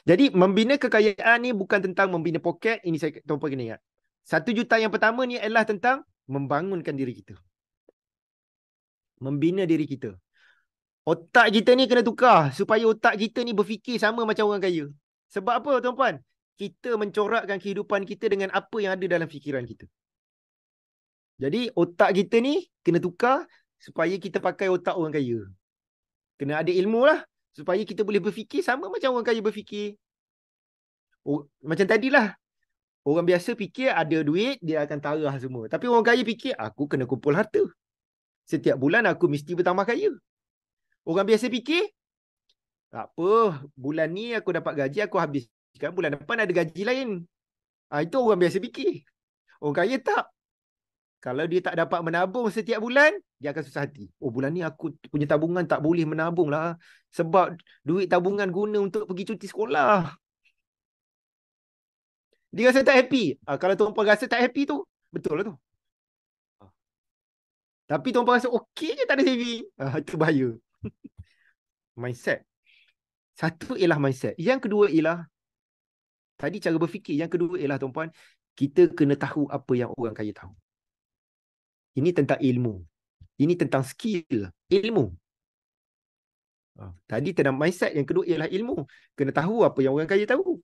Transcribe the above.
Jadi membina kekayaan ni bukan tentang membina poket. Ini saya tuan-tuan kena ingat. 1 juta yang pertama ni adalah tentang membangunkan diri kita. Membina diri kita. Otak kita ni kena tukar supaya otak kita ni berfikir sama macam orang kaya. Sebab apa tuan-tuan? Kita mencorakkan kehidupan kita dengan apa yang ada dalam fikiran kita. Jadi otak kita ni kena tukar supaya kita pakai otak orang kaya. Kena ada ilmu lah supaya kita boleh berfikir sama macam orang kaya berfikir. Macam tadilah. Orang biasa fikir ada duit, dia akan tarah semua. Tapi orang kaya fikir, aku kena kumpul harta. Setiap bulan aku mesti bertambah kaya. Orang biasa fikir, tak apa, bulan ni aku dapat gaji, aku habiskan. Bulan depan ada gaji lain. Itu orang biasa fikir. Orang kaya tak. Kalau dia tak dapat menabung setiap bulan, dia akan susah hati. Oh, bulan ni aku punya tabungan tak boleh menabung lah. Sebab duit tabungan guna untuk pergi cuti sekolah. Dia rasa tak happy. Kalau tuan-puan rasa tak happy tu, betul lah tu. Tapi tuan-puan rasa okey je tak ada saving. Itu bahaya. Mindset. Satu ialah mindset. Yang kedua ialah, tadi cara berfikir. Yang kedua ialah tuan-puan, kita kena tahu apa yang orang kaya tahu. Ini tentang ilmu. Ini tentang skill. Ilmu. Tadi tentang mindset. Yang kedua ialah ilmu. Kena tahu apa yang orang kaya tahu.